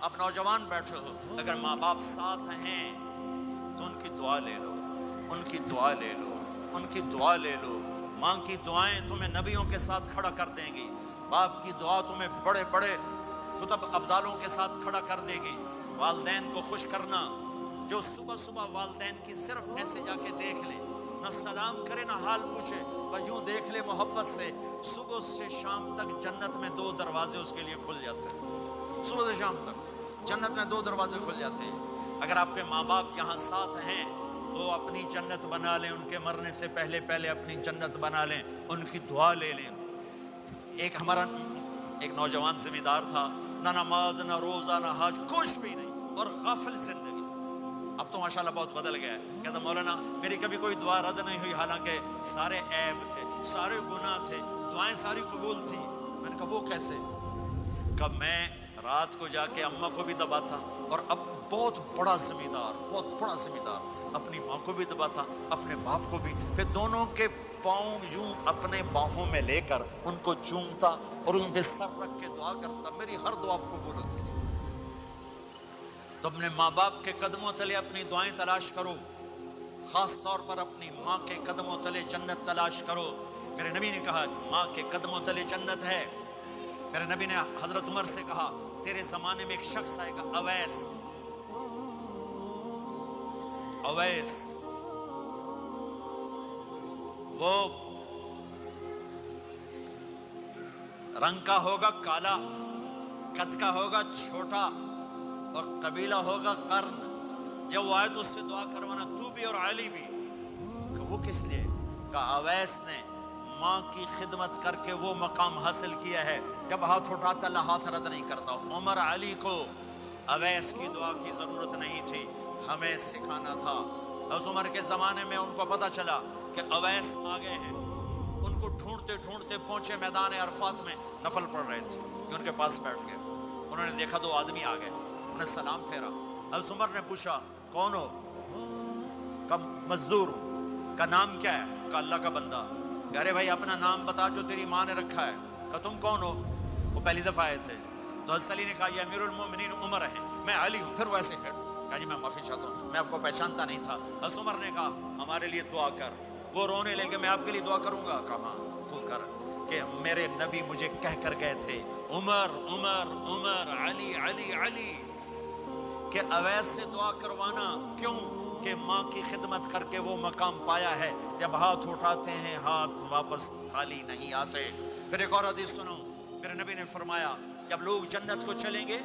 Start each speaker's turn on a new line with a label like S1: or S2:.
S1: اب نوجوان بیٹھے ہو، اگر ماں باپ ساتھ ہیں تو ان کی دعا لے لو، ان کی دعا لے لو، ان کی دعا لے لو۔ ماں کی دعائیں تمہیں نبیوں کے ساتھ کھڑا کر دیں گی، باپ کی دعا تمہیں بڑے بڑے کتب ابدالوں کے ساتھ کھڑا کر دے گی۔ والدین کو خوش کرنا، جو صبح صبح والدین کی صرف ایسے جا کے دیکھ لے، نہ سلام کرے نہ حال پوچھے، بس یوں دیکھ لے محبت سے، صبح سے شام تک جنت میں 2 دروازے اس کے لیے کھل جاتے ہیں۔ صبح سے شام تک جنت میں 2 دروازے کھل جاتے ہیں۔ اگر آپ کے ماں باپ یہاں ساتھ ہیں تو اپنی جنت بنا لیں، ان کے مرنے سے پہلے پہلے اپنی جنت بنا لیں، ان کی دعا لے لیں۔ ہمارا ایک نوجوان ذمہ دار تھا، نہ نماز نہ روزہ نہ حج، کچھ بھی نہیں، اور غافل زندگی۔ اب تو ماشاءاللہ بہت بدل گیا ہے۔ کہتا مولانا میری کبھی کوئی دعا رد نہیں ہوئی، حالانکہ سارے عیب تھے، سارے گناہ تھے، دعائیں ساری قبول تھی۔ میں نے کہا وہ کیسے؟ کہ میں رات کو جا کے اماں کو بھی دباتا، اور اب بہت بڑا ذمہ دار اپنی ماں کو بھی دباتا، اپنے باپ کو بھی، پھر دونوں کے پاؤں یوں اپنے باہوں میں لے کر ان کو چومتا اور ان پہ سر رکھ کے دعا کرتا، میری ہر دعا قبول ہوتی تھی۔ تو اپنے ماں باپ کے قدموں تلے اپنی دعائیں تلاش کرو، خاص طور پر اپنی ماں کے قدموں تلے جنت تلاش کرو۔ میرے نبی نے کہا ماں کے قدموں تلے جنت ہے۔ میرے نبی نے حضرت عمر سے کہا تیرے زمانے میں ایک شخص آئے گا، اویس، وہ رنگ کا ہوگا کالا، قد کا ہوگا چھوٹا، اور قبیلہ ہوگا قرن۔ جب وہ آئے تو اس سے دعا کروانا، تو بھی اور علی بھی۔ کہ وہ کس لیے؟ کہ اویس نے ماں کی خدمت کر کے وہ مقام حاصل کیا ہے، جب ہاتھ اٹھاتا اللہ ہاتھ رد نہیں کرتا۔ عمر علی کو اویس کی دعا کی ضرورت نہیں تھی، ہمیں سکھانا تھا۔ اس عمر کے زمانے میں ان کو پتا چلا کہ اویس آ گئے ہیں، ان کو ڈھونڈتے ڈھونڈتے پہنچے میدان عرفات میں، نفل پڑھ رہے تھے، کہ ان کے پاس بیٹھ گئے۔ انہوں نے دیکھا 2 آدمی آ گئے، انہیں سلام پھیرا۔ حضرت عمر نے پوچھا کون ہو؟ کہ مزدور ہوں۔ کا نام کیا ہے؟ کہ اللہ کا بندہ۔ کہ ارے بھائی اپنا نام بتا جو تیری ماں نے رکھا ہے۔ کہ تم کون ہو؟ وہ پہلی دفعہ آئے تھے۔ تو حضرت علی نے کہا یہ امیر المومنین عمر ہے، میں علی ہوں۔ پھر وہ ایسے کہا جی میں معافی چاہتا ہوں، میں آپ کو پہچانتا نہیں تھا۔ حضرت عمر نے کہا ہمارے لیے دعا کر۔ وہ رونے لگے میں آپ کے لیے دعا کروں گا؟ کہا تو کر، کہ میرے نبی مجھے کہہ کر گئے تھے عمر عمر عمر، علی علی علی، کہ اویس سے دعا کروانا۔ کیوں؟ کہ ماں کی خدمت کر کے وہ مقام پایا ہے، جب ہاتھ اٹھاتے ہیں ہاتھ واپس خالی نہیں آتے۔ پھر ایک اور حدیث سنو، میرے نبی نے فرمایا جب لوگ جنت کو چلیں گے